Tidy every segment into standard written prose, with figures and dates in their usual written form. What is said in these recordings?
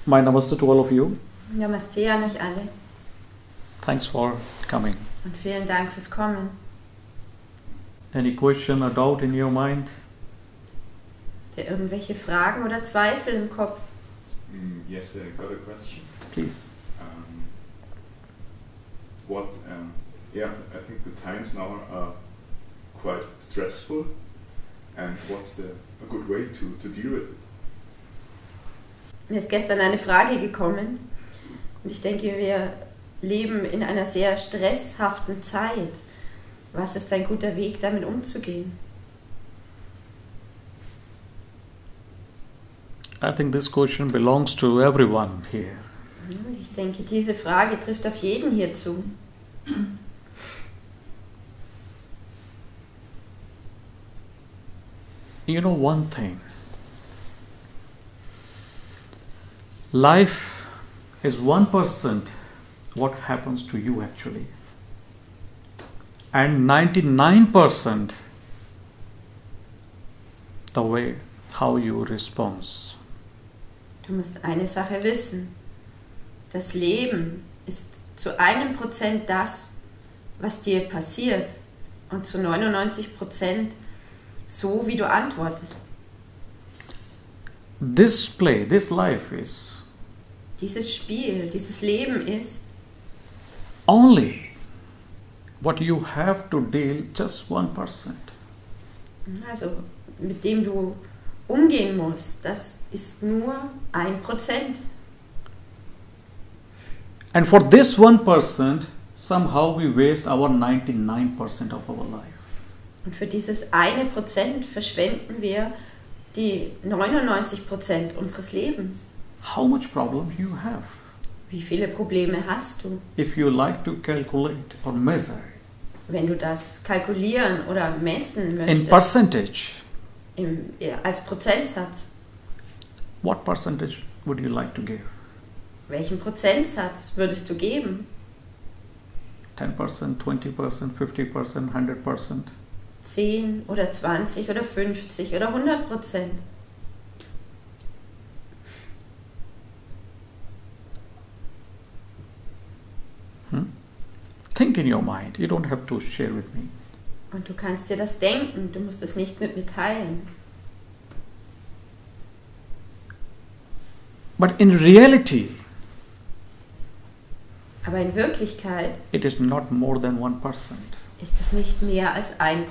My namaste to all of you. Namaste an euch alle. Thanks for coming. Und vielen Dank fürs Kommen. Any question or doubt in your mind? Habt ihr irgendwelche Fragen oder Zweifel im Kopf? Yes, I got a question. Please. I think the times now are quite stressful, and what's a good way to deal with it? Mir ist gestern eine Frage gekommen und ich denke, wir leben in einer sehr stresshaften Zeit. Was ist ein guter Weg, damit umzugehen? I think this question belongs to everyone here. Und ich denke, diese Frage trifft auf jeden hier zu. You know one thing. Life is 1% what happens to you actually. And 99% the way how you respond. Du musst eine Sache wissen. Das Leben ist zu 1% das, was dir passiert, und zu 99% so, wie du antwortest. This life is Dieses Spiel, dieses Leben ist only what you have to deal just 1%. Also mit dem du umgehen musst, das ist nur 1%. And for this 1%, somehow we waste our 99% of our life. Und für dieses 1% verschwenden wir die 99% unseres Lebens. How much problem you have? Wie viele Probleme hast du? If you like to calculate or measure Wenn du das kalkulieren oder messen in möchtest, percentage, als Prozentsatz, what percentage would you like to give? welchen Prozentsatz würdest du geben? 10%, 20%, 50%, 100%? 10 oder 20 oder 50 oder 100%? Think in your mind. You don't have to share with me. Und du kannst dir das denken, du musst es nicht mit mir teilen. But in reality, Aber in Wirklichkeit it is not more than 1%. ist es nicht mehr als 1%.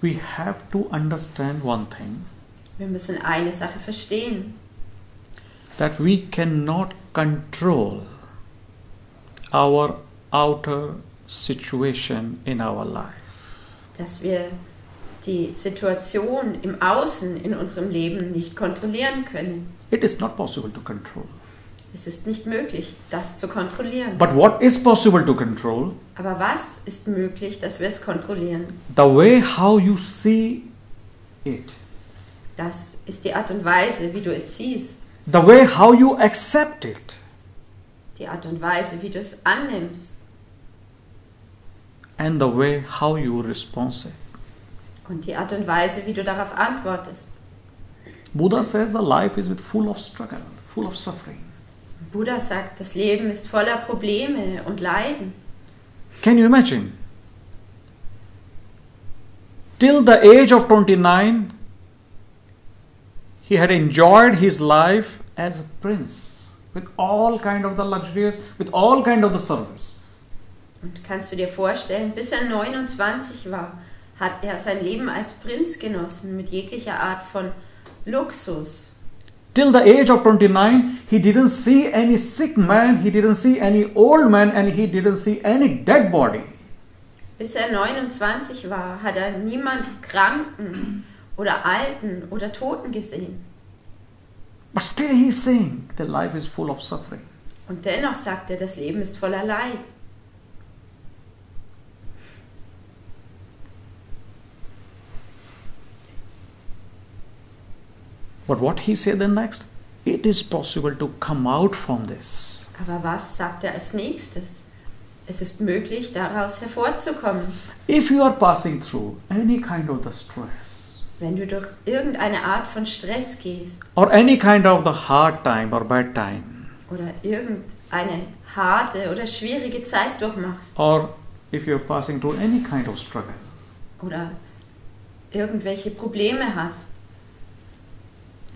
We have to understand one thing, Wir müssen eine Sache verstehen, that we cannot control our outer situation in our life. dass wir die Situation im Außen in unserem Leben nicht kontrollieren können. It is not possible to control. Es ist nicht möglich, das zu kontrollieren. But what is possible to control? Aber was ist möglich, dass wir es kontrollieren? The way how you see it. Das ist die Art und Weise, wie du es siehst. The way how you accept it. Die Art und Weise, wie du es annimmst. And the way how you respond it. Und die Art und Weise, wie du darauf antwortest. Buddha says the life is full of struggle, full of suffering. Buddha sagt, das Leben ist voller Probleme und Leiden. Can you imagine? Till the age of 29, he had enjoyed his life as a prince, with all kind of the luxuries, with all kind of the service. Und kannst du dir vorstellen, bis er 29 war, hat er sein Leben als Prinz genossen, mit jeglicher Art von Luxus. Till the age of 29, he didn't see any sick man, he didn't see any old man, and he didn't see any dead body. Bis er 29 war, hat er niemand Kranken oder Alten oder Toten gesehen. But still he is saying the life is full of suffering. Und dennoch sagt er, das Leben ist voller Leid. But what he said then next? It is possible to come out from this. Aber was sagt er als nächstes? Es ist möglich, daraus hervorzukommen. If you are passing through any kind of the stress, Wenn du durch irgendeine Art von Stress gehst or any kind of the hard time or bad time, oder irgendeine harte oder schwierige Zeit durchmachst or if you're passing through any kind of struggle, oder irgendwelche Probleme hast,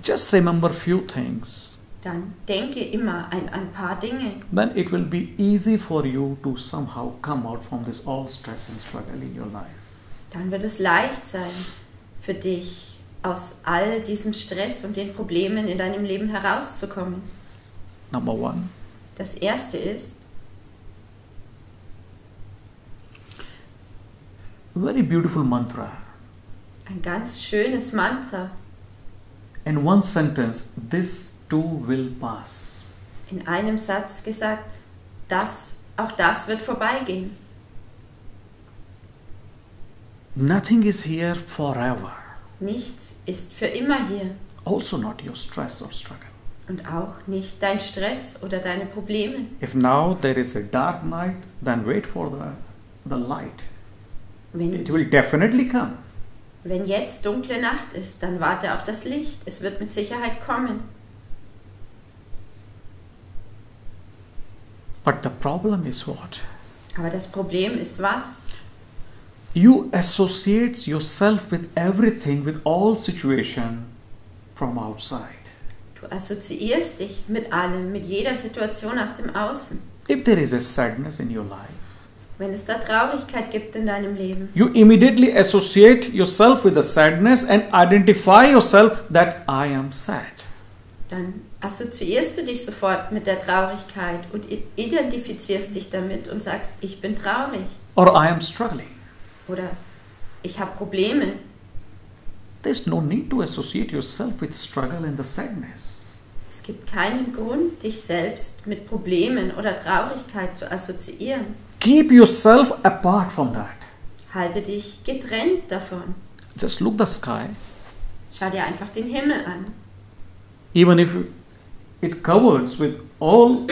just remember few things. dann denke immer an ein paar Dinge. Then it will be easy for you to somehow come out from this all stress and struggle in your life. Dann wird es leicht sein für dich, aus all diesem Stress und den Problemen in deinem Leben herauszukommen. Number one, Das erste ist, very beautiful mantra. ein ganz schönes Mantra. In one sentence, this too will pass. In einem Satz gesagt, auch das wird vorbeigehen. Nothing is here forever. Nichts ist für immer hier Also not your stress or struggle. und auch nicht dein Stress oder deine Probleme. If now there is a dark night, then wait for the light. It will definitely come. Wenn jetzt dunkle Nacht ist, dann warte auf das Licht. Es wird mit Sicherheit kommen. But the problem is what? Aber das Problem ist was? You associate yourself with everything, with all situation from outside. Du assoziierst dich mit allem, mit jeder Situation aus dem Außen. If there is a sadness in your life, Wenn es da Traurigkeit gibt in deinem Leben, you immediately associate yourself with the sadness and identify yourself that I am sad. dann assoziierst du dich sofort mit der Traurigkeit und identifizierst dich damit und sagst, ich bin traurig Or I am struggling. oder ich habe Probleme. There's no need to associate yourself with struggle and the sadness. Es gibt keinen Grund, dich selbst mit Problemen oder Traurigkeit zu assoziieren. Keep yourself apart from that. Halte dich getrennt davon. Just look the sky. Schau dir einfach den Himmel an. Even if it covers with all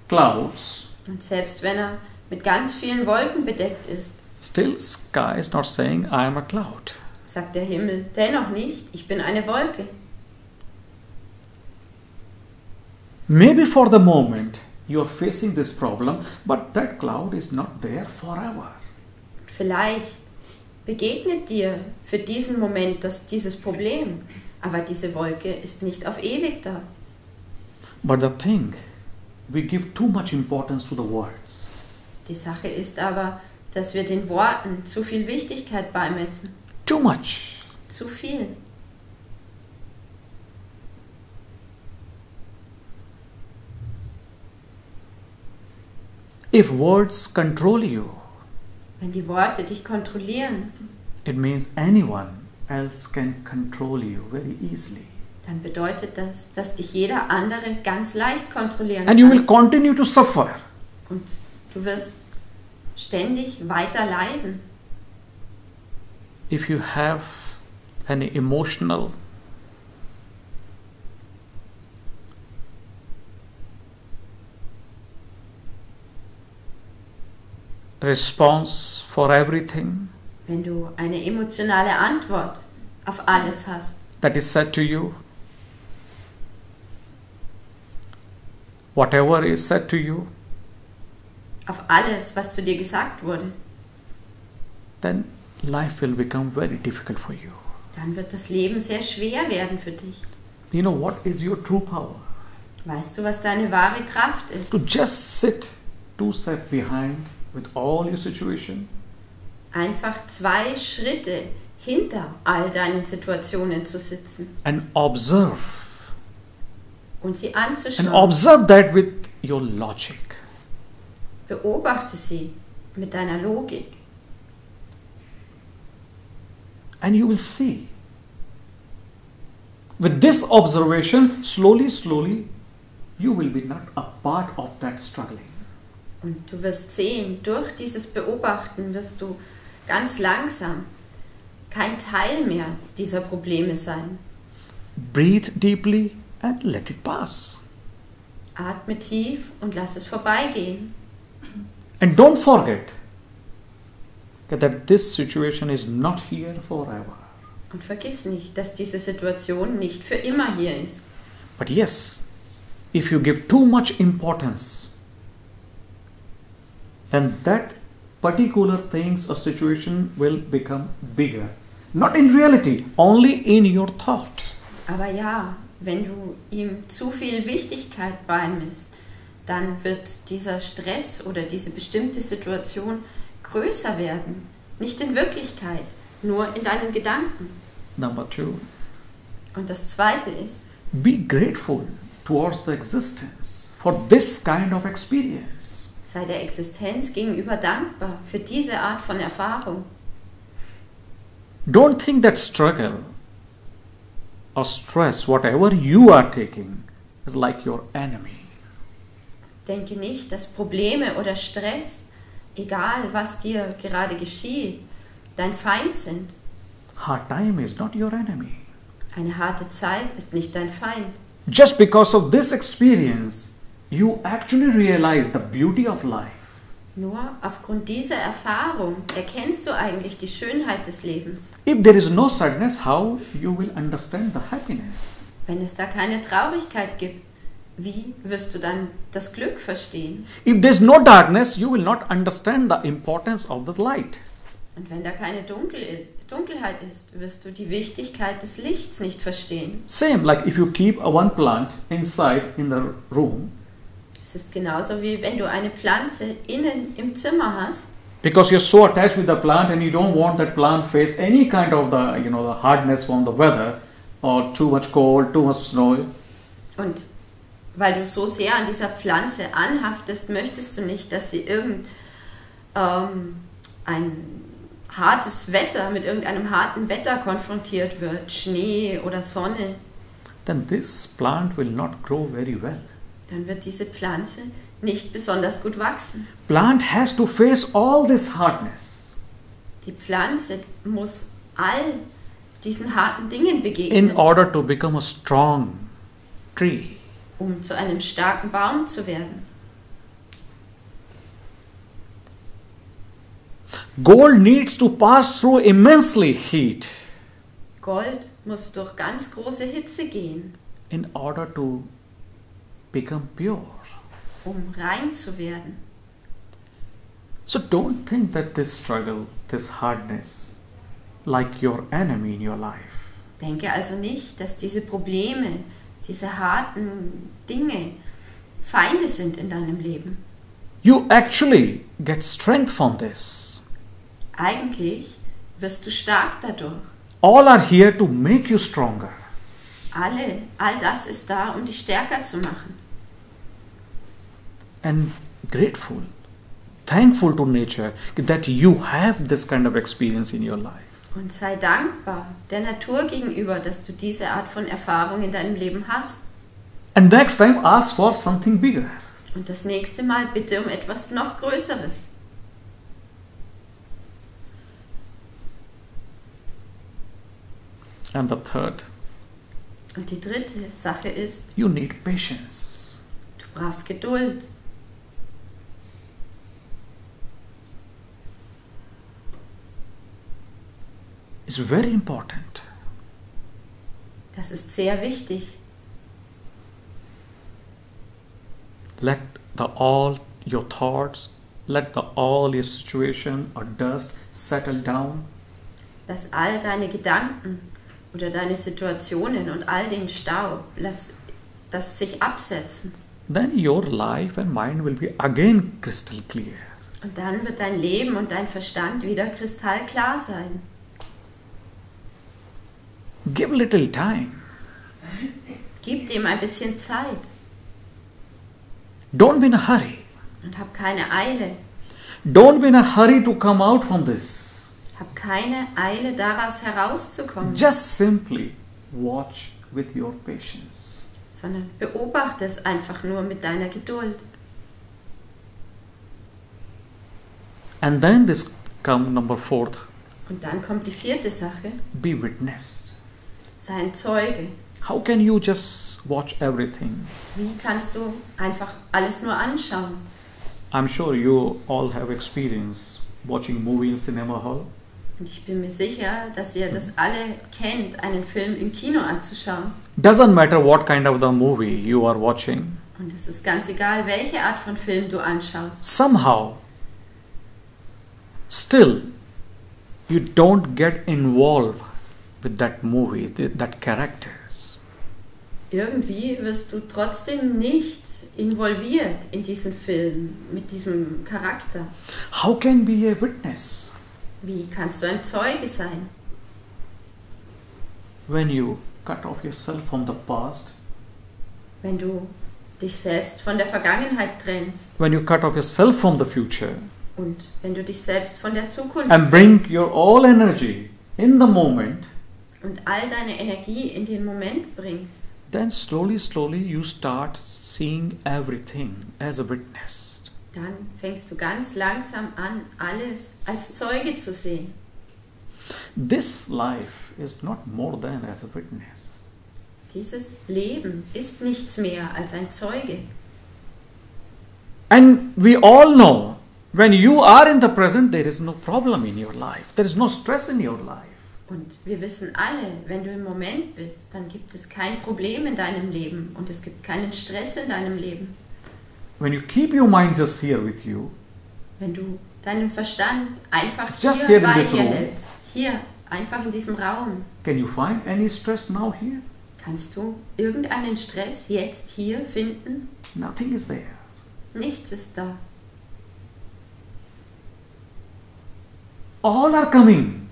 clouds, Und selbst wenn er mit ganz vielen Wolken bedeckt ist, still sky is not saying I am a cloud. sagt der Himmel dennoch nicht, ich bin eine Wolke. Maybe for the moment you are facing this problem, but that cloud is not there forever. Vielleicht begegnet dir für diesen Moment dieses Problem, aber diese Wolke ist nicht auf ewig da. But the thing, we give too much importance to the words. Die Sache ist aber, dass wir den Worten zu viel Wichtigkeit beimessen. Too much. Zu viel. If words control you, Wenn die Worte dich kontrollieren, it means anyone else can control you very easily. dann bedeutet das, dass dich jeder andere ganz leicht kontrollieren And you will kann. continue to suffer. Und du wirst ständig weiter leiden. If you have any emotional response for everything Wenn du eine emotionale Antwort auf alles hast, that is said to you, whatever is said to you, auf alles, was zu dir gesagt wurde, then life will become very difficult for you. dann wird das Leben sehr schwer werden für dich. You know what is your true power? Weißt du, was deine wahre Kraft ist? To just sit 2 steps behind with all your situation Einfach 2 Schritte hinter all deinen Situationen zu sitzen and observe. und sie And anzuschauen. observe that with your logic. Beobachte sie mit deiner Logik. And you will see. With this observation, slowly, you will be not a part of that struggling. Und du wirst sehen, durch dieses Beobachten wirst du ganz langsam kein Teil mehr dieser Probleme sein. Breathe deeply and let it pass. Atme tief und lass es vorbeigehen. And don't forget that this situation is not here forever. Und vergiss nicht, dass diese Situation nicht für immer hier ist. But yes, if you give too much importance, then that particular things or situation will become bigger. Not in reality, only in your thought. Aber ja, wenn du ihm zu viel Wichtigkeit beimisst, dann wird dieser Stress oder diese bestimmte Situation größer werden. Nicht in Wirklichkeit, nur in deinen Gedanken. Number 2, Und das Zweite ist, be grateful towards the existence for this kind of experience. sei der Existenz gegenüber dankbar für diese Art von Erfahrung. Don't think that struggle or stress, whatever you are taking, is like your enemy. Denke nicht, dass Probleme oder Stress, egal was dir gerade geschieht, dein Feind sind. Hard time is not your enemy. Eine harte Zeit ist nicht dein Feind. Just because of this experience, you actually realize the beauty of life. Nur aufgrund dieser Erfahrung erkennst du eigentlich die Schönheit des Lebens. If there is no sadness, how you will understand the happiness? Wenn es da keine Traurigkeit gibt, wie wirst du dann das Glück verstehen? If there is no darkness, you will not understand the importance of the light. Und wenn da keine Dunkelheit ist, wirst du die Wichtigkeit des Lichts nicht verstehen. Same like if you keep a one plant inside in the room, Es ist genauso wie wenn du eine Pflanze innen im Zimmer hast, because you're so attached with the plant and you don't want that plant face any kind of the hardness from the weather or too much cold, too much snow. und weil du so sehr an dieser Pflanze anhaftest, möchtest du nicht, dass sie ein hartes Wetter mit irgendeinem harten Wetter konfrontiert wird, Schnee oder Sonne, Then this plant will not grow very well. dann wird diese Pflanze nicht besonders gut wachsen. Plant has to face all this hardness Die Pflanze muss all diesen harten Dingen in begegnen, order to become a strong tree. um zu einem starken Baum zu werden. Gold needs to pass through immensely heat Gold muss durch ganz große Hitze gehen, in order to become pure. um rein zu werden. So don't think that this struggle, this hardness, like your enemy in your life. Denke also nicht, dass diese Probleme, diese harten Dinge Feinde sind in deinem Leben. You actually get strength from this. Eigentlich wirst du stark dadurch. All are here to make you stronger. All das ist da, um dich stärker zu machen. And grateful, thankful to nature that you have this kind of experience in your life. Und sei dankbar der Natur gegenüber, dass du diese Art von Erfahrung in deinem Leben hast. And next time ask for something bigger. Und das nächste Mal bitte um etwas noch Größeres. And the third, Und die dritte Sache ist, you need patience. du brauchst Geduld. It's very important. Das ist sehr wichtig. Let all your thoughts, let all your situation or dust settle down. Lass all deine Gedanken oder deine Situationen und all den Staub, lass das sich absetzen. Then your life and mind will be again crystal clear. Und dann wird dein Leben und dein Verstand wieder kristallklar sein. Give little time. Gib dem ein bisschen Zeit Don't be in a hurry. und hab keine Eile. Don't be in a hurry to come out from this. Hab keine Eile, daraus herauszukommen, Just simply watch with your patience. sondern beobachte es einfach nur mit deiner Geduld. And then this comes number 4. Und dann kommt die vierte Sache, Be witnessed. sei ein Zeuge. How can you just watch everything? Wie kannst du einfach alles nur anschauen? I'm sure you all have experience watching movie in cinema hall. Und ich bin mir sicher, dass ihr das alle kennt, einen Film im Kino anzuschauen. Doesn't matter what kind of the movie you are watching. Und es ist ganz egal, welche Art von Film du anschaust. Somehow, still, you don't get involved with that movie, that characters. Irgendwie wirst du trotzdem nicht involviert in diesen Film, mit diesem Charakter. How can be a witness Wie kannst du ein Zeuge sein, when you cut off yourself from the past, wenn du dich selbst von der Vergangenheit trennst when you cut off yourself from the future, und wenn du dich selbst von der Zukunft and bring trennst your all energy in the moment, und all deine Energie in den Moment bringst, then slowly, slowly you start seeing everything as a witness. dann fängst du ganz langsam an, alles als Zeuge zu sehen. This life is not more than as a witness. Dieses Leben ist nichts mehr als ein Zeuge. And we all know, when you are in the present, there is no problem in your life. There is no stress in your life. Und wir wissen alle, wenn du im Moment bist, dann gibt es kein Problem in deinem Leben und es gibt keinen Stress in deinem Leben. When you keep your mind just here with you, Wenn du deinen Verstand einfach Just hier here in bei this dir room. hältst, hier, einfach in diesem Raum, can you find any stress now here? kannst du irgendeinen Stress jetzt hier finden? Nothing is there. Nichts ist da. All are coming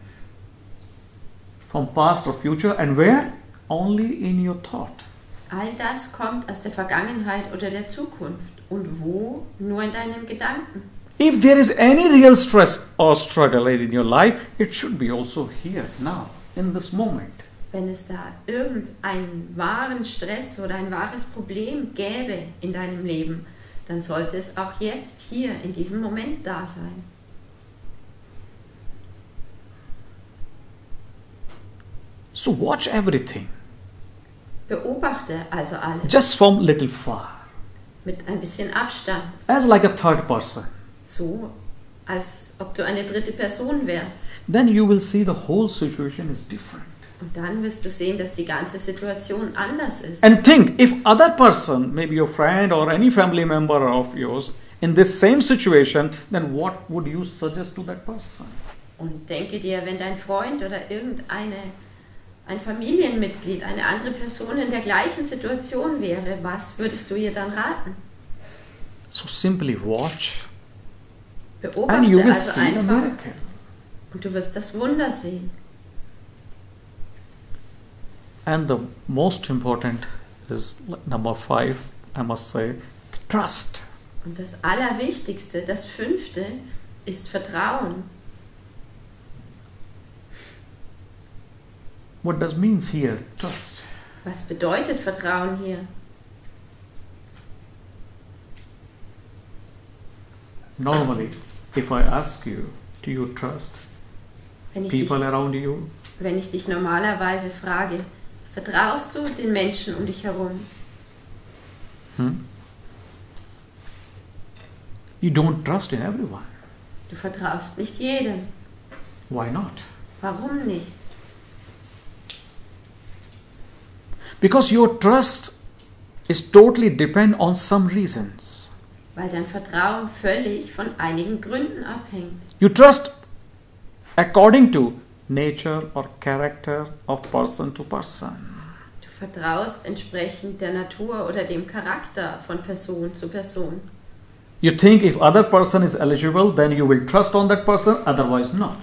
from past or future, and where? Only in your thought. All das kommt aus der Vergangenheit oder der Zukunft. Und wo? Nur in deinen Gedanken. If there is any real stress or struggle in your life, it should be also here, now, in this moment. Wenn es da irgendeinen wahren Stress oder ein wahres Problem gäbe in deinem Leben, dann sollte es auch jetzt hier in diesem Moment da sein. So watch everything, Beobachte also alles just from little far, mit ein bisschen Abstand, as like a third person. so als ob du eine dritte Person wärst. Then you will see the whole situation is different. Und dann wirst du sehen, dass die ganze Situation anders ist. And think, if other person, maybe your friend or any family member of yours, in this same situation, then what would you suggest to that person? Und denke dir, wenn dein Freund oder ein Familienmitglied, eine andere Person in der gleichen Situation wäre, was würdest du ihr dann raten? So simply watch, and you Beobachte will also see the einfach miracle. und du wirst das Wunder sehen. And the most important is number 5, I must say, trust. Und das Allerwichtigste, das 5. ist Vertrauen. What does means here, trust? Was bedeutet Vertrauen hier? Normally, if I ask you, do you trust Wenn ich, people dich, around you? wenn ich dich normalerweise frage, vertraust du den Menschen um dich herum? You don't trust in everyone. Du vertraust nicht jedem. Why not? Warum nicht? Because your trust is totally depend on some reasons. Weil dein Vertrauen völlig von einigen Gründen abhängt. You trust according to nature or character of person to person. Du vertraust entsprechend der Natur oder dem Charakter von Person zu Person. You think if other person is eligible, then you will trust on that person, otherwise not.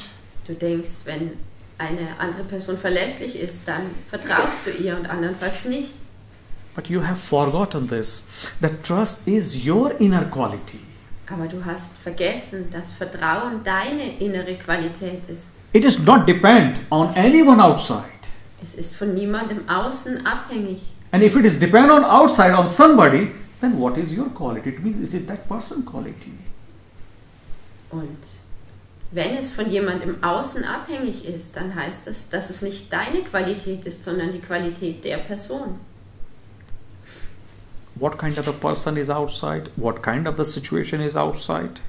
Du denkst, wenn eine andere Person verlässlich ist, dann vertraust du ihr und andernfalls nicht. But you have forgotten this, that trust is your inner quality. Aber du hast vergessen, dass Vertrauen deine innere Qualität ist. It is not depend on anyone outside. Es ist von niemandem außen abhängig. And if it is depend on outside, on somebody, then what is your quality? It means, is it that person quality? Und wenn es von jemandem außen abhängig ist, dann heißt das, dass es nicht deine Qualität ist, sondern die Qualität der Person. What kind of a person is outside? What kind of the situation is outside?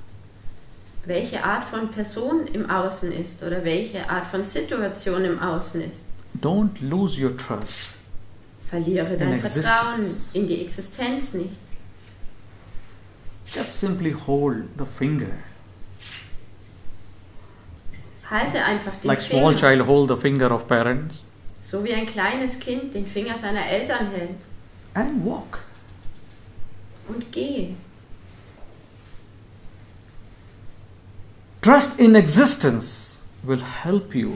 welche Art von Person im Außen ist oder welche Art von Situation im Außen ist. Don't lose your trust. Verliere In dein Vertrauen existence. in die Existenz nicht. Just simply hold the finger. Halte einfach den Like small Finger, child hold the finger of parents so wie ein kleines Kind den Finger seiner Eltern hält, and walk. und geh. Trust in existence will help you.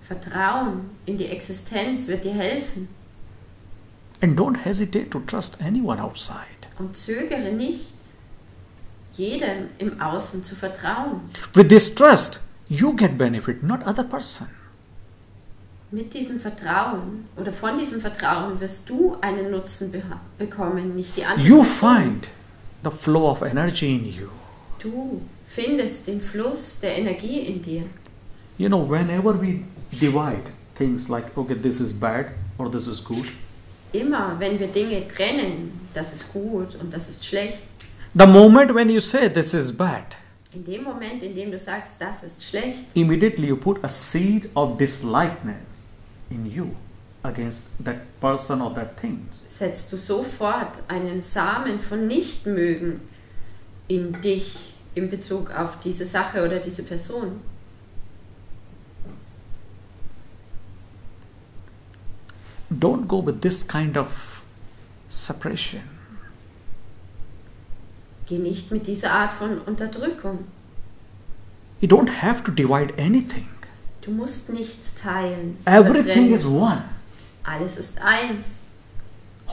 Vertrauen in die Existenz wird dir helfen. And don't hesitate to trust anyone outside. Und zögere nicht, jedem im Außen zu vertrauen. With this trust, you get benefit, not other person. Mit diesem Vertrauen oder von diesem Vertrauen wirst du einen Nutzen bekommen, nicht die andere You Person. find the flow of energy in you. Du findest den Fluss der Energie in dir. You know, whenever we divide things like, okay, this is bad or this is good, Immer, wenn wir Dinge trennen, das ist gut und das ist schlecht, the moment when you say this is bad, in dem Moment, in dem du sagst, das ist schlecht, immediately you put a seed of dislikeness in you against that person or that thing. setzt du sofort einen Samen von Nichtmögen in dich in Bezug auf diese Sache oder diese Person. Don't go with this kind of separation. Geh nicht mit dieser Art von Unterdrückung. You don't have to divide anything. Du musst nichts teilen. Everything trennen. is one. Alles ist eins.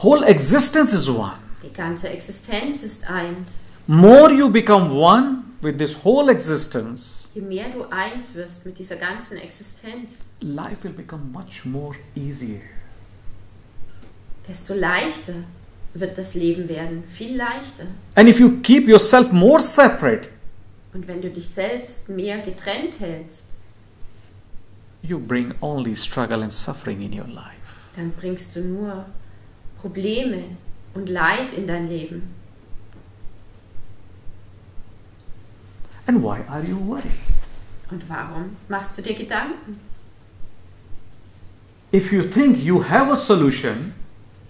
Whole existence is one. Die ganze Existenz ist eins. More you become one with this whole existence, Je mehr du eins wirst mit dieser ganzen Existenz, life will become much more easier. desto leichter wird das Leben werden. Viel leichter. And if you keep yourself more separate, Und wenn du dich selbst mehr getrennt hältst, you bring only struggle and suffering in your life. dann bringst du nur Probleme und Leid in dein Leben. And why are you worried? Und warum machst du dir Gedanken? If you think you have a solution,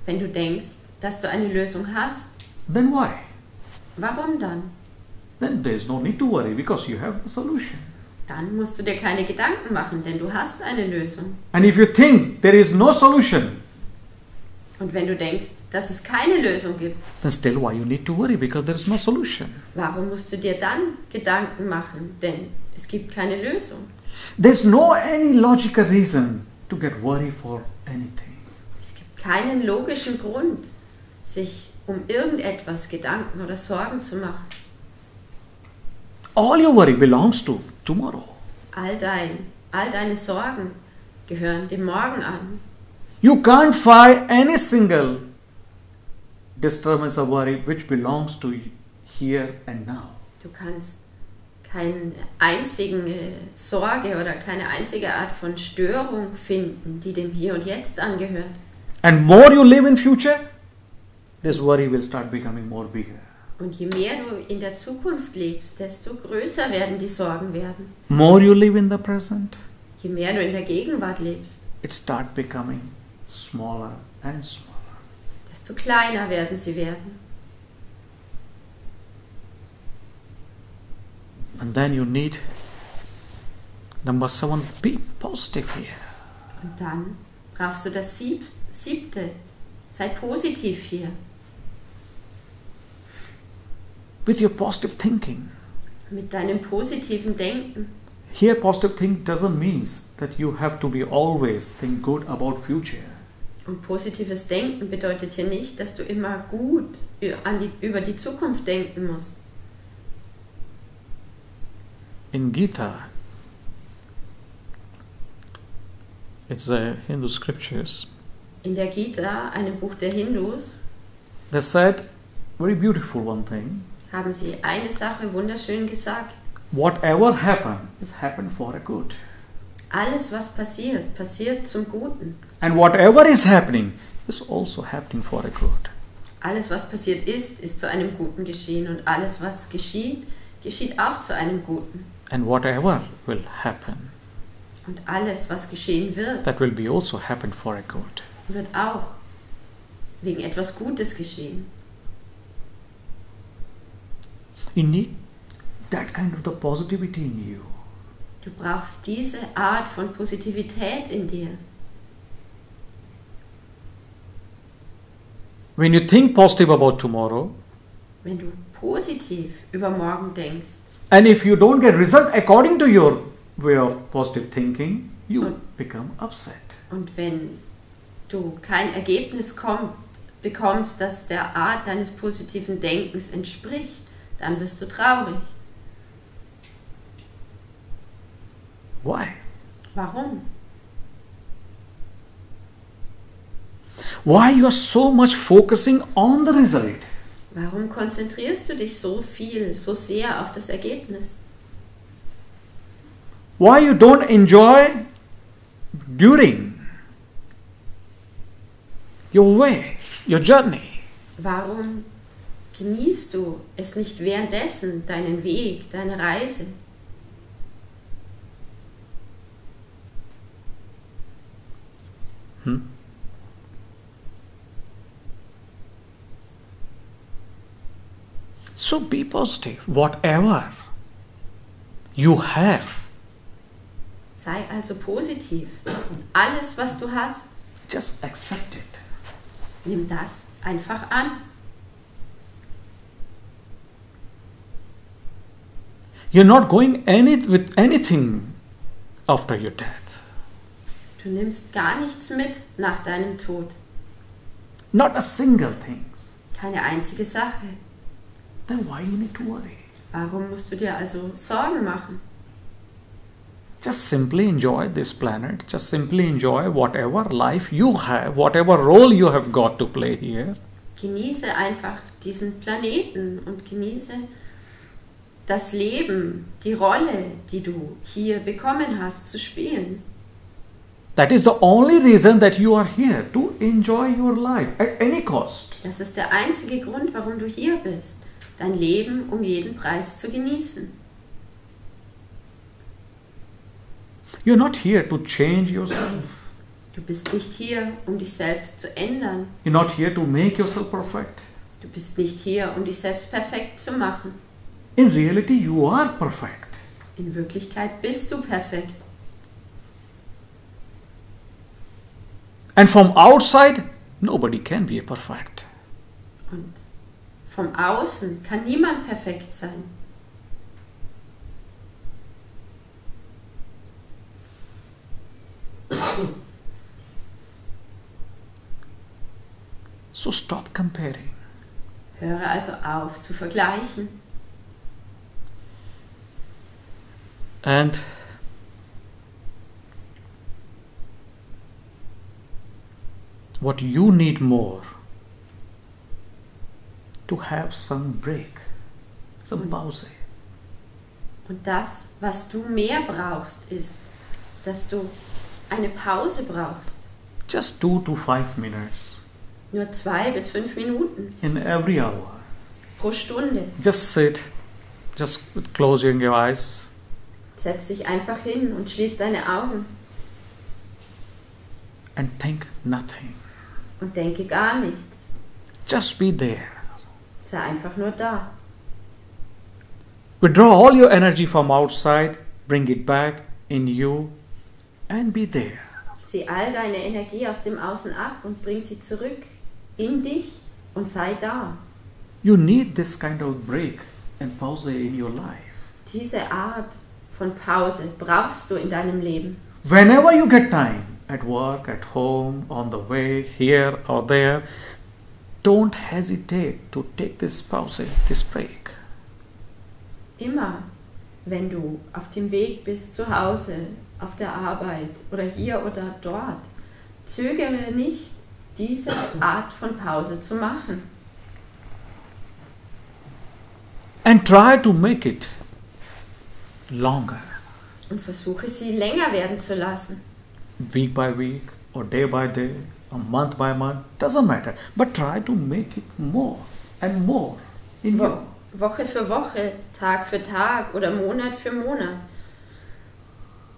Wenn du denkst, dass du eine Lösung hast, then why? warum dann? Then there is no need to worry because you have a solution. Dann musst du dir keine Gedanken machen, denn du hast eine Lösung. And if you think there is no solution, Und wenn du denkst, dass es keine Lösung gibt, then still why you need to worry because there is no solution. warum musst du dir dann Gedanken machen? Denn es gibt keine Lösung. There's no any logical reason to get worried for anything. Es gibt keinen logischen Grund, sich um irgendetwas Gedanken oder Sorgen zu machen. All your worry belongs to tomorrow. All deine Sorgen gehören dem Morgen an. You can't find any single disturbance or worry which belongs to here and now. Du kannst keine einzige Sorge oder keine einzige Art von Störung finden, die dem Hier und Jetzt angehört. And more you live in future, this worry will start becoming more bigger. Und je mehr du in der Zukunft lebst, desto größer werden die Sorgen werden. More you live in the present, Je mehr du in der Gegenwart lebst, it start becoming smaller and smaller. desto kleiner werden sie werden. And then you need number 7, be positive here. Und dann brauchst du das Siebte. Sei positiv hier. With your positive thinking. Mit deinem positiven Denken. Here positive thinking doesn't mean that you have to be always think good about future. Und positives Denken bedeutet hier nicht, dass du immer gut über die Zukunft denken musst. In Gita, it's a Hindu scriptures, In der Gita, einem Buch der Hindus, they said very beautiful one thing. haben sie eine Sache wunderschön gesagt. Whatever happened is happened for a good. Alles, was passiert, passiert zum Guten. And whatever is happening is also happening for a good. Alles, was passiert ist, ist zu einem Guten geschehen. Und alles, was geschieht, geschieht auch zu einem Guten. And whatever will happen, Und alles, was geschehen wird, that will be also happen for a good. wird auch wegen etwas Gutes geschehen. You need that kind of the positivity in you. Du brauchst diese Art von Positivität in dir. When you think positive about tomorrow, Wenn du positiv über morgen denkst and if you don't get result according to your way of positive thinking, you become upset. und wenn du kein Ergebnis bekommst, das der Art deines positiven Denkens entspricht, dann wirst du traurig. Why? Warum? Why you are so much focusing on the result? Warum konzentrierst du dich so sehr auf das Ergebnis? Why you don't enjoy during your way, your journey? Warum genießt du es nicht währenddessen, deinen Weg, deine Reise? So be positive, whatever you have. Sei also positiv. Alles, was du hast, Just accept it. nimm das einfach an. You're not going with anything after your death. Du nimmst gar nichts mit nach deinem Tod. Not a single thing. Keine einzige Sache. Then why you need to worry? Warum musst du dir also Sorgen machen? Just simply enjoy this planet. Just simply enjoy whatever life you have, whatever role you have got to play here. Genieße einfach diesen Planeten und genieße das Leben, die Rolle, die du hier bekommen hast, zu spielen. That is the only reason that you are here, to enjoy your life at any cost. Das ist der einzige Grund, warum du hier bist. Dein Leben um jeden Preis zu genießen. You're not here to change yourself. Du bist nicht hier, um dich selbst zu ändern. You're not here to make yourself perfect. Du bist nicht hier, um dich selbst perfekt zu machen. In reality, you are perfect. In Wirklichkeit bist du perfekt. And from outside, nobody can be perfect. Und vom Außen kann niemand perfekt sein. So stop comparing. Höre also auf zu vergleichen. And what you need more, to have some break, some Pause. Und das, was du mehr brauchst, ist, dass du eine Pause brauchst. Just 2 to 5 minutes Nur 2 bis 5 Minuten in every hour. pro Stunde. Just sit, just close your eyes Setz dich einfach hin und schließ deine Augen and think nothing. und denke gar nichts. Just be there. Sei einfach nur da. Withdraw all your energy from outside, bring it back in you and be there. Zieh all deine Energie aus dem Außen ab und bring sie zurück in dich und sei da. You need this kind of break and pause in your life. Diese Art von Pause brauchst du in deinem Leben. Whenever you get time, at work, at home, on the way, here or there, don't hesitate to take this pause, this break. Immer, wenn du auf dem Weg bist zu Hause, auf der Arbeit oder hier oder dort, zögere nicht, diese Art von Pause zu machen. And try to make it longer, Und versuche sie länger werden zu lassen. week by week or day by day, or month by month, doesn't matter. But try to make it more and more in you. Woche für Woche, Tag für Tag oder Monat für Monat.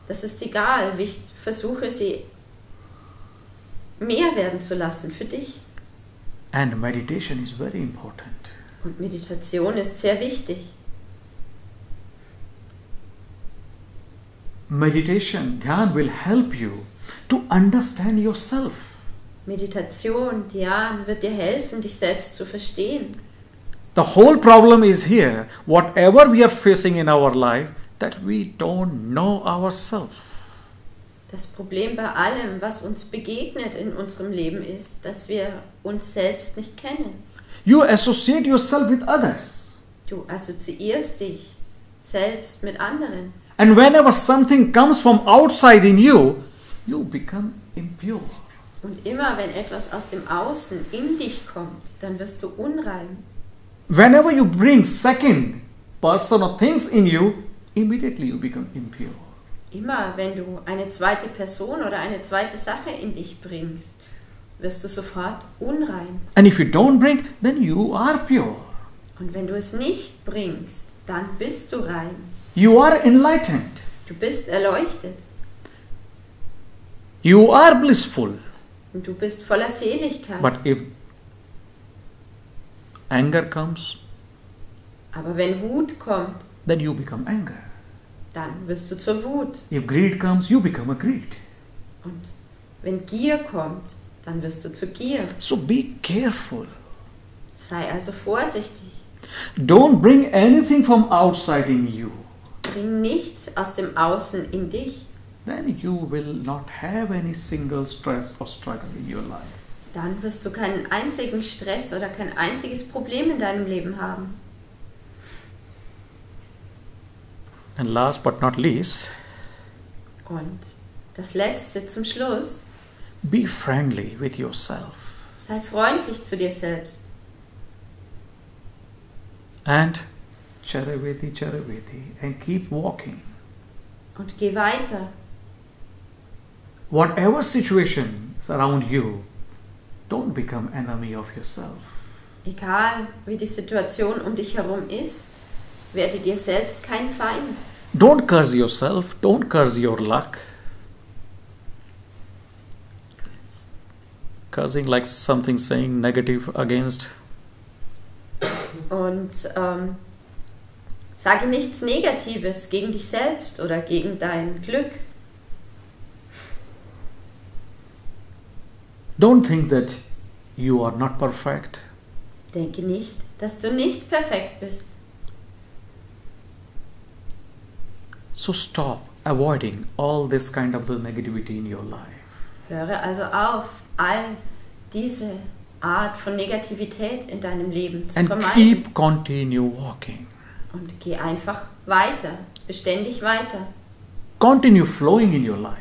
Das ist egal. Versuche sie mehr werden zu lassen für dich. And meditation is very important. Und Meditation ist sehr wichtig. Meditation, Dhyan will help you to understand yourself. Meditation, Dhyan wird dir helfen, dich selbst zu verstehen. The whole problem is here, whatever we are facing in our life, that we don't know ourselves. Das Problem bei allem, was uns begegnet in unserem Leben, ist, dass wir uns selbst nicht kennen. You associate yourself with others. Du assoziierst dich selbst mit anderen. And whenever something comes from outside in you, you become impure. Und immer wenn etwas aus dem Außen in dich kommt, dann wirst du unrein. Whenever you bring second person or things in you, immediately you become impure. Immer wenn du eine zweite Person oder eine zweite Sache in dich bringst, wirst du sofort unrein. And if you don't bring, then you are pure. Und wenn du es nicht bringst, dann bist du rein. You are enlightened. Du bist erleuchtet. You are blissful. Und du bist voller Seligkeit. But if anger comes, aber wenn Wut kommt, then you become anger. dann wirst du zur Wut. If greed comes, you become a greed. Und wenn Gier kommt, dann wirst du zu Gier. So be careful. Sei also vorsichtig. Don't bring anything from outside in you. Bring nichts aus dem Außen in dich. Then you will not have any single stress or struggle in your life. Dann wirst du keinen einzigen Stress oder kein einziges Problem in deinem Leben haben. And last but not least, und das Letzte zum Schluss, be friendly with yourself. Sei freundlich zu dir selbst. And charaveti, and keep walking. Und geh weiter. Whatever situation is around you, don't become enemy of yourself. Egal wie die Situation um dich herum ist, werde dir selbst kein Feind. Don't curse yourself, don't curse your luck. Cursing like something saying negative against. Und sage nichts Negatives gegen dich selbst oder gegen dein Glück. Don't think that you are not perfect. Denke nicht, dass du nicht perfekt bist. So stop avoiding all this kind of the negativity in your life. Höre also auf, all diese Art von Negativität in deinem Leben zu And vermeiden. keep continue walking. Und geh einfach weiter, beständig weiter. Continue flowing in your life.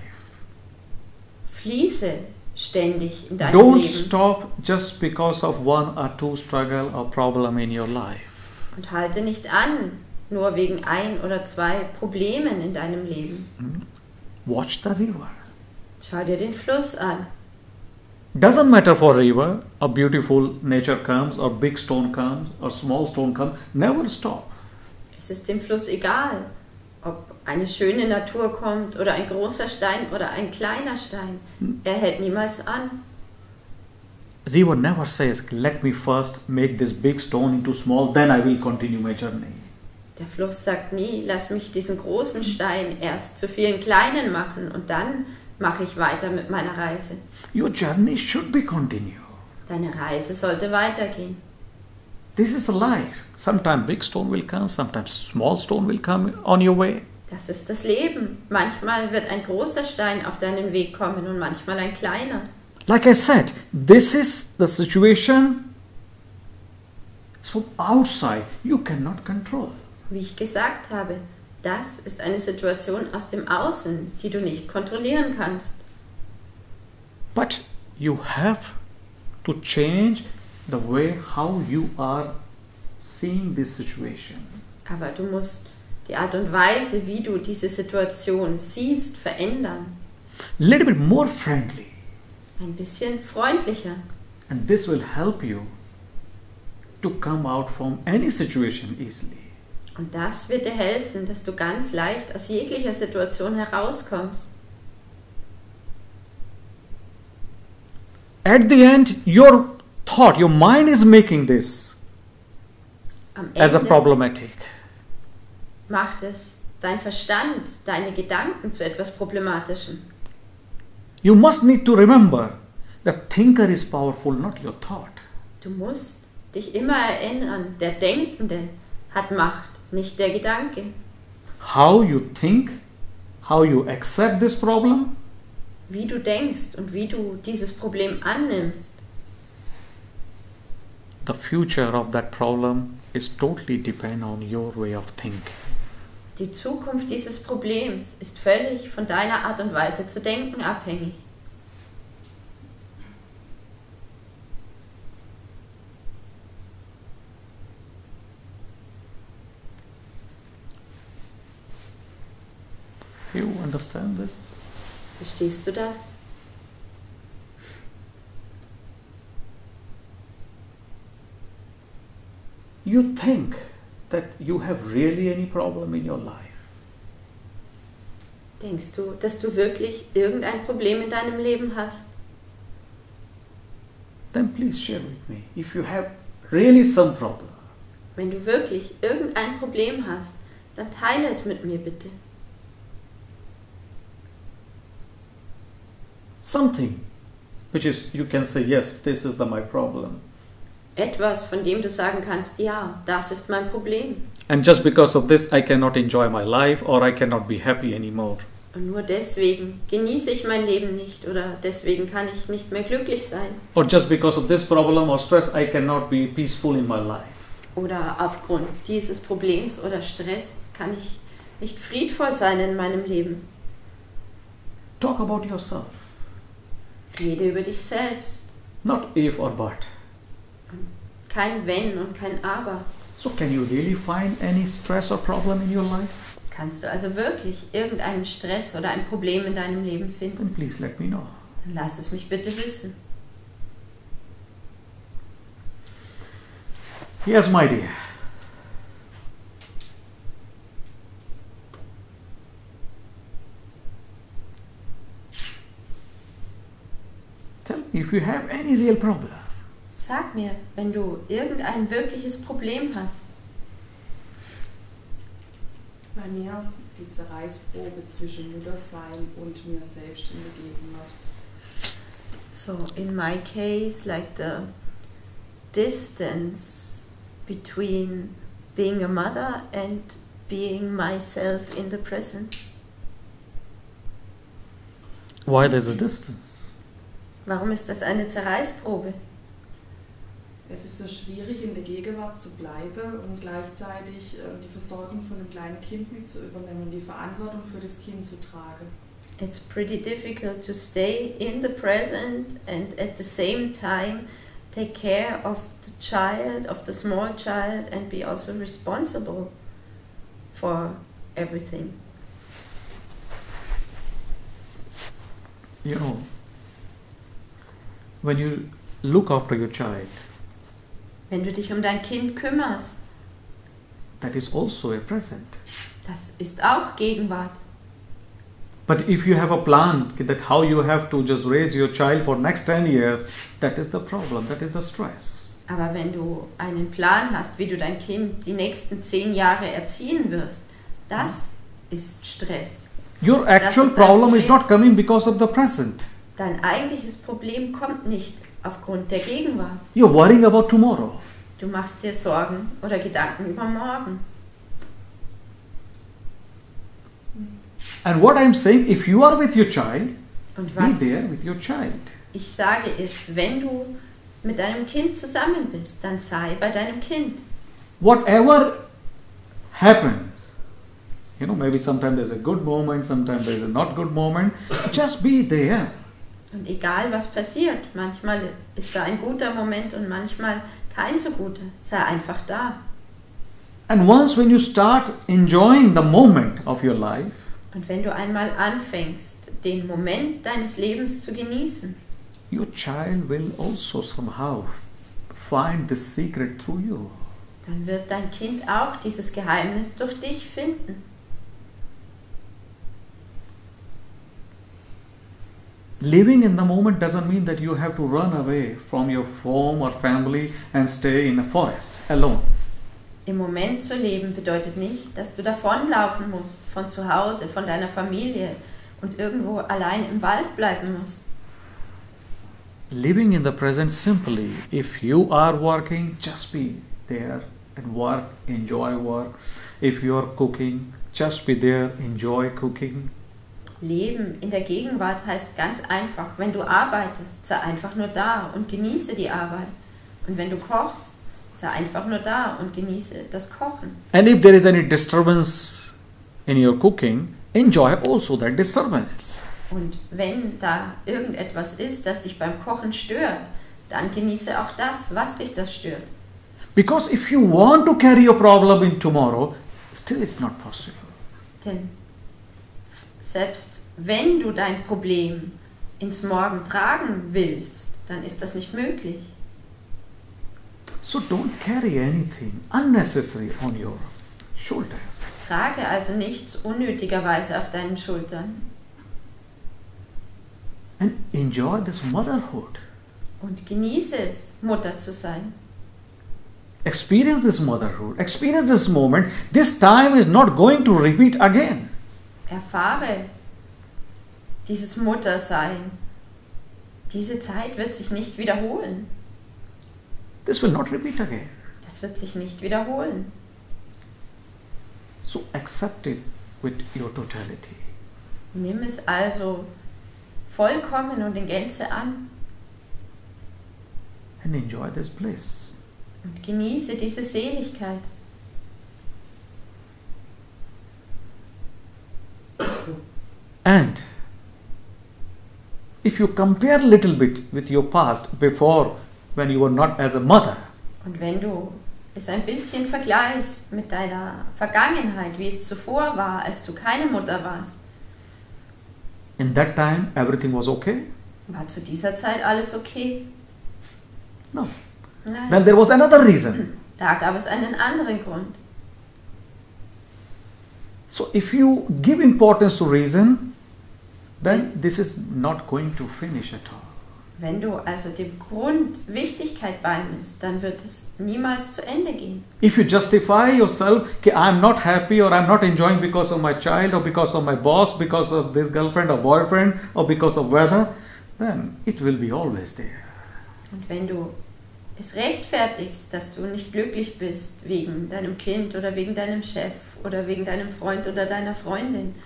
Fließe ständig in deinem Don't Leben. stop just because of one or two struggle or problem in your life. Und halte nicht an, nur wegen ein oder zwei Problemen in deinem Leben. Watch the river. Schau dir den Fluss an. Doesn't matter for river, a beautiful nature comes, or big stone comes, or small stone comes, never stop. Es ist dem Fluss egal, ob eine schöne Natur kommt oder ein großer Stein oder ein kleiner Stein. Er hält niemals an. River never says, let me first make this big stone into small, then I will continue my journey. Der Fluss sagt nie, lass mich diesen großen Stein erst zu vielen kleinen machen und dann mache ich weiter mit meiner Reise. Your journey should be continued. Deine Reise sollte weitergehen. This is life. Sometimes big stone will come, sometimes small stone will come on your way. Das ist das Leben. Manchmal wird ein großer Stein auf deinen Weg kommen und manchmal ein kleiner. Like I said, this is the situation. It's from outside. You cannot control. Wie ich gesagt habe, das ist eine Situation aus dem Außen, die du nicht kontrollieren kannst. But you have to change the way how you are seeing this situation. Aber du musst die Art und Weise, wie du diese Situation siehst, verändern. Little bit more friendly. Ein bisschen freundlicher. And this will help you to come out from any situation easily. Und das wird dir helfen, dass du ganz leicht aus jeglicher Situation herauskommst. At the end, your thought, your mind is making this Am as a Ende problematic. macht es dein Verstand, deine Gedanken zu etwas Problematischem. You must need to remember that thinker is powerful, not your thought. Du musst dich immer erinnern, der Denkende hat Macht, nicht der Gedanke. How you think, how you accept this problem, Wie du denkst und wie du dieses Problem annimmst, the future of that problem is totally depend on your way of thinking. die Zukunft dieses Problems ist völlig von deiner Art und Weise zu denken abhängig. You understand this? Verstehst du das? You think that you have really any problem in your life. Denkst du, dass du wirklich irgendein Problem in deinem Leben hast? Then please share with me if you have really some problem. Wenn du wirklich irgendein Problem hast, dann teile es mit mir bitte. Something which is you can say yes, this is my problem. Etwas, von dem du sagen kannst, ja, das ist mein Problem. And just because of this I cannot enjoy my life or I cannot be happy anymore. Und nur deswegen genieße ich mein Leben nicht oder deswegen kann ich nicht mehr glücklich sein. Or just because of this problem or stress I cannot be peaceful in my life. Oder aufgrund dieses Problems oder Stress kann ich nicht friedvoll sein in meinem Leben. Talk about yourself, Rede über dich selbst. not if or but. Kein Wenn und kein Aber. So can you really find any stress or problem in your life? Kannst du also wirklich irgendeinen Stress oder ein Problem in deinem Leben finden? Then please let me know. Dann lass es mich bitte wissen. Yes, my dear. Tell me if you have any real problem. Sag mir, wenn du irgendein wirkliches Problem hast. Bei mir die Zerreißprobe zwischen Muttersein und mir selbst in der Gegenwart. So, in my case, like the distance between being a mother and being myself in the present. Why there's a distance? Warum ist das eine Zerreißprobe? Es ist so schwierig, in der Gegenwart zu bleiben und gleichzeitig die Versorgung von einem kleinen Kind mit zu übernehmen und die Verantwortung für das Kind zu tragen. It's pretty difficult to stay in the present and at the same time take care of the child, of the small child, and be also responsible for everything. You know, when you look after your child, Wenn du dich um dein Kind kümmerst, that is also a present. das ist auch Gegenwart. But if you have a plan that how you have to just raise your child for next 10 years, that is the problem, that is the stress. Aber wenn du einen Plan hast, wie du dein Kind die nächsten 10 Jahre erziehen wirst, das ist Stress. Your actual ist ein problem is Problem. not coming because of the present. Dein eigentliches Problem kommt nicht aufgrund der Gegenwart. You're worrying about tomorrow. Du machst dir Sorgen oder Gedanken über morgen. And what I'm saying, if you are with your child, Und be was there with your child. ich sage ist, wenn du mit deinem Kind zusammen bist, dann sei bei deinem Kind. Whatever happens, you know, maybe sometimes there's a good moment, sometimes there's a not good moment, just be there. Und egal was passiert, manchmal ist da ein guter Moment und manchmal kein so guter, sei einfach da. And once when you start enjoying the moment of your life, Und wenn du einmal anfängst, den Moment deines Lebens zu genießen, your child will also somehow find this secret through you. Dann wird dein Kind auch dieses Geheimnis durch dich finden. Living in the moment doesn't mean that you have to run away from your home or family and stay in a forest alone. Im Moment zu leben bedeutet nicht, dass du davonlaufen musst von zu Hause, von deiner Familie und irgendwo allein im Wald bleiben musst. Living in the present simply, if you are working, just be there and work, enjoy work. If you are cooking, just be there, enjoy cooking. Leben in der Gegenwart heißt ganz einfach, wenn du arbeitest, sei einfach nur da und genieße die Arbeit. Und wenn du kochst, sei einfach nur da und genieße das Kochen. And if there is any disturbance in your cooking, enjoy also that disturbance. Und wenn da irgendetwas ist, das dich beim Kochen stört, dann genieße auch das, was dich das stört. Because if you want to carry your problem in tomorrow, still it's not possible. Denn selbst wenn du dein Problem ins Morgen tragen willst, dann ist das nicht möglich. So don't carry anything unnecessary on your shoulders. Trage also nichts unnötigerweise auf deinen Schultern. And enjoy this motherhood. Und genieße es, Mutter zu sein. Experience this motherhood. Experience this moment. This time is not going to repeat again. Erfahre dieses Muttersein. Diese Zeit wird sich nicht wiederholen. This will not repeat again. Das wird sich nicht wiederholen. So accept it with your totality. Nimm es also vollkommen und in Gänze an. And enjoy this bliss. Und genieße diese Seligkeit. And if you compare a little bit with your past before, when you were not as a mother, Und wenn du es ein bisschen vergleichst mit deiner Vergangenheit, wie es zuvor war, als du keine Mutter warst, in that time everything was okay? war zu dieser Zeit alles okay? No. Nein. Then there was another reason. Da gab es einen anderen Grund. So if you give importance to reason, then this is not going to finish at all. Wenn du also dem Grund Wichtigkeit beimisst, dann wird es niemals zu Ende gehen. If you justify yourself, okay, I'm not happy or I'm not enjoying because of my child or because of my boss, because of this girlfriend or boyfriend or because of weather, then it will be always there. Und wenn du es rechtfertigst, dass du nicht glücklich bist wegen deinem Kind oder wegen deinem Chef oder wegen deinem Freund oder deiner Freundin,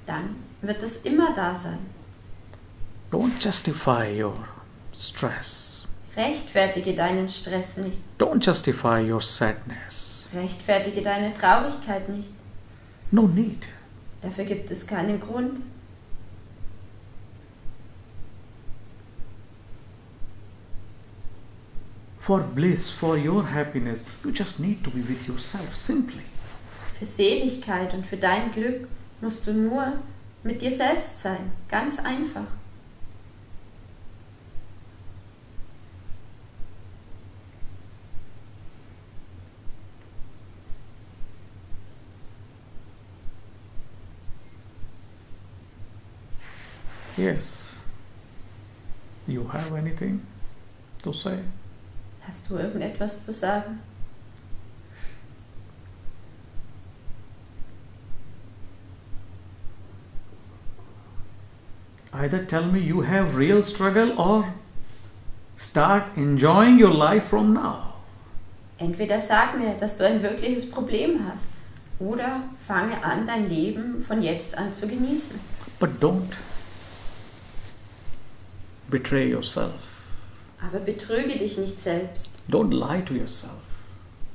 dann wird es immer da sein. Don't justify your stress. Rechtfertige deinen Stress nicht. Don't justify your sadness. Rechtfertige deine Traurigkeit nicht. No need. Dafür gibt es keinen Grund. For bliss, for your happiness, you just need to be with yourself simply. Für Seligkeit und für dein Glück musst du nur mit dir selbst sein. Ganz einfach. Yes. You have anything to say? Hast du irgendetwas zu sagen? Either tell me you have real struggle or start enjoying your life from now. Entweder sag mir, dass du ein wirkliches Problem hast, oder fange an, dein Leben von jetzt an zu genießen. But don't betray yourself. Aber betrüge dich nicht selbst. Don't lie to yourself.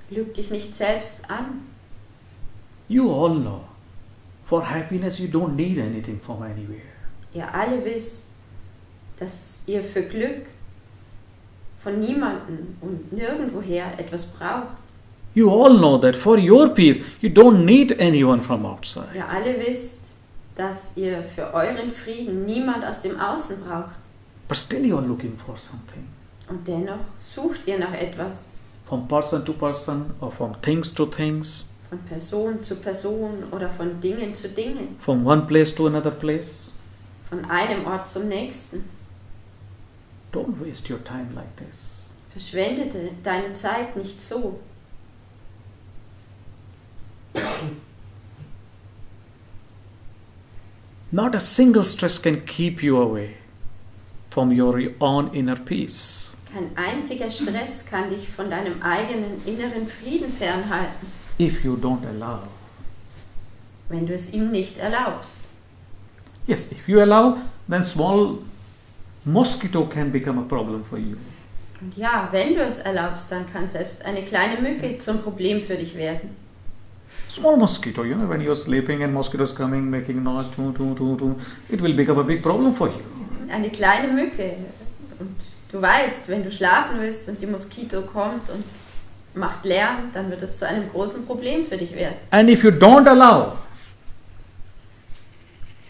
Lüg dich nicht selbst an. You all know, for happiness you don't need anything from anywhere. Ihr alle wisst, dass ihr für Glück von niemandem und nirgendwoher etwas braucht. You all know that for your peace you don't need anyone from outside. Ihr alle wisst, dass ihr für euren Frieden niemand aus dem Außen braucht. But still you are looking for something. Und dennoch sucht ihr nach etwas. From person to person or from things to things. Von Person zu Person oder von Dingen zu Dingen. From one place to another place. Von einem Ort zum nächsten. Don't waste your time like this. Verschwende deine Zeit nicht so. Not a single stress can keep you away from your own inner peace. Kein einziger Stress kann dich von deinem eigenen inneren Frieden fernhalten. If you don't allow. Wenn du es ihm nicht erlaubst. Yes, if you allow, then small mosquito can become a problem for you. Und ja, wenn du es erlaubst, dann kann selbst eine kleine Mücke zum Problem für dich werden. Small mosquito, you know, when you're sleeping and mosquitoes coming, making noise, it will become a big problem for you. Eine kleine Mücke. Und du weißt, wenn du schlafen willst und die Moskito kommt und macht Lärm, dann wird es zu einem großen Problem für dich werden. And if you don't allow,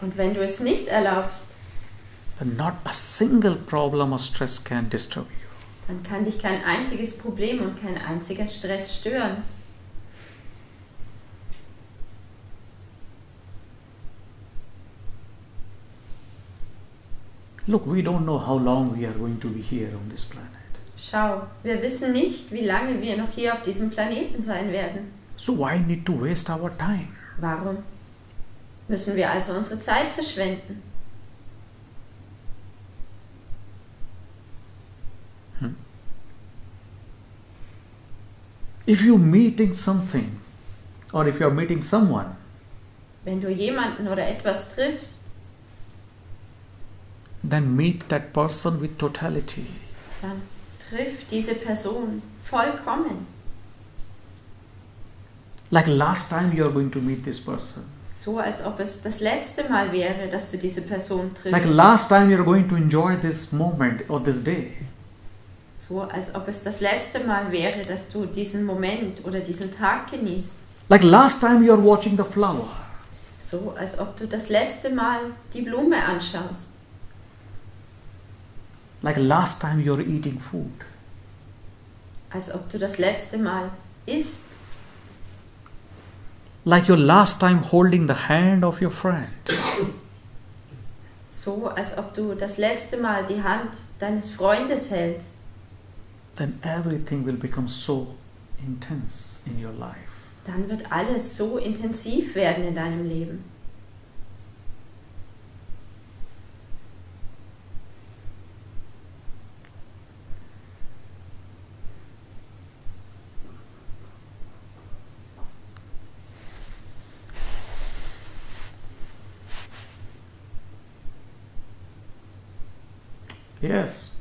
und wenn du es nicht erlaubst, then not a single problem or stress can disturb you. Dann kann dich kein einziges Problem und kein einziger Stress stören. Look, we don't know how long we are going to be here on this planet. Schau, wir wissen nicht, wie lange wir noch hier auf diesem Planeten sein werden. So why need to waste our time? Warum müssen wir also unsere Zeit verschwenden? If you're meeting something, or if you're meeting someone, wenn du jemanden oder etwas triffst, then meet that person with totality. Dann triff diese Person vollkommen. Like last time you are going to meet this person. So als ob es das letzte Mal wäre, dass du diese Person triffst. Like last time you are going to enjoy this moment or this day. So als ob es das letzte Mal wäre, dass du diesen Moment oder diesen Tag genießt. Like last time you are watching the flower. So als ob du das letzte Mal die Blume anschaust. Like last time you are eating food. Als ob du das letzte Mal isst. Like your last time holding the hand of your friend. So als ob du das letzte Mal die Hand deines Freundes hältst. Then everything will become so intense in your life. Dann wird alles so intensiv werden in deinem Leben. Yes.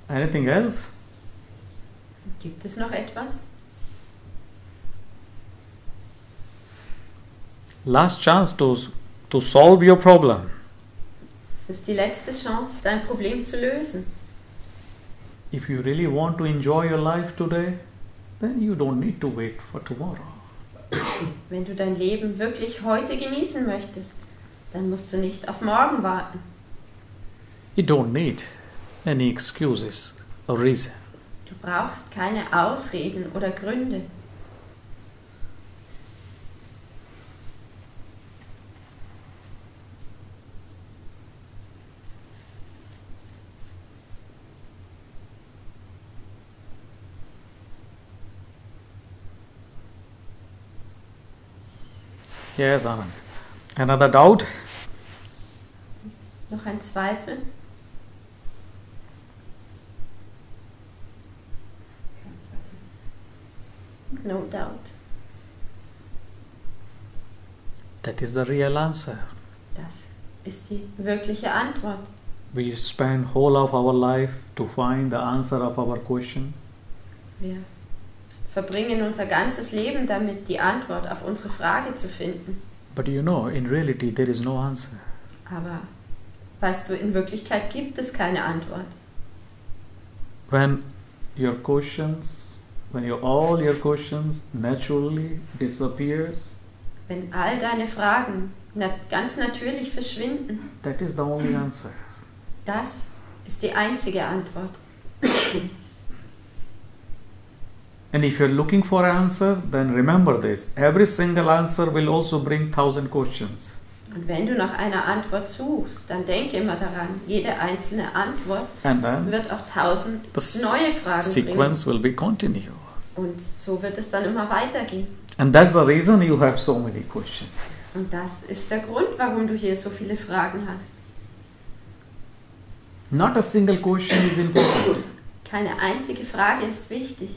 Anything else? Gibt es noch etwas? Last chance to solve your problem. Es ist die letzte Chance, dein Problem zu lösen. If you really want to enjoy your life today, then you don't need to wait for tomorrow. Wenn du dein Leben wirklich heute genießen möchtest, dann musst du nicht auf morgen warten. You don't need any excuses or reason. Du brauchst keine Ausreden oder Gründe. Yes, Anand. Another doubt? Noch ein Zweifel? No doubt. That is the real answer. Das ist die wirkliche Antwort. We spend whole of our life to find the answer of our question. Wir verbringen unser ganzes Leben damit, die Antwort auf unsere Frage zu finden. But you know, in reality, there is no answer. Aber weißt du, in Wirklichkeit gibt es keine Antwort. When your questions when all your questions naturally disappears, Wenn all deine Fragen ganz natürlich verschwinden, that is the only answer. das ist die einzige Antwort. And if you're looking for an answer, then remember this. Every single answer will also bring 1,000 questions. Und wenn du nach einer Antwort suchst, dann denke immer daran, jede einzelne Antwort And then wird auch 1000 the neue Fragen sequence bringen. will be continue. Und so wird es dann immer weitergehen. And that's the reason you have so many questions. Und das ist der Grund, warum du hier so viele Fragen hast. Not a single question is important. Keine einzige Frage ist wichtig.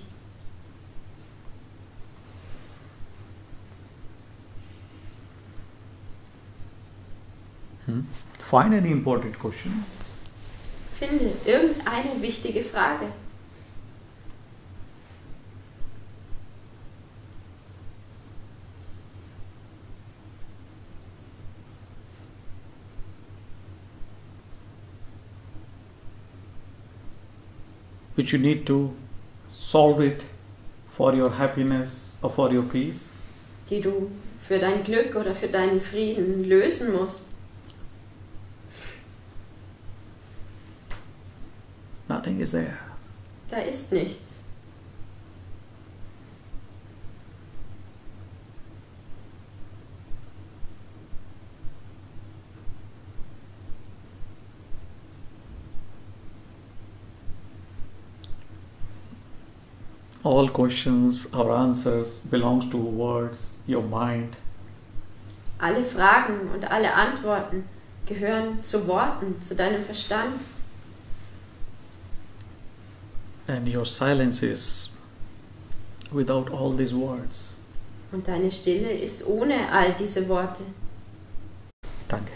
Find any important question. Finde irgendeine wichtige Frage. Which you need to solve it for your happiness or for your peace. Die du für dein Glück oder für deinen Frieden lösen musst. Nothing is there. Da ist nichts. All questions or answers belongs to words, your mind. Alle Fragen und alle Antworten gehören zu Worten, zu deinem Verstand. And your silence is without all these words. Und deine Stille ist ohne all diese Worte. Danke.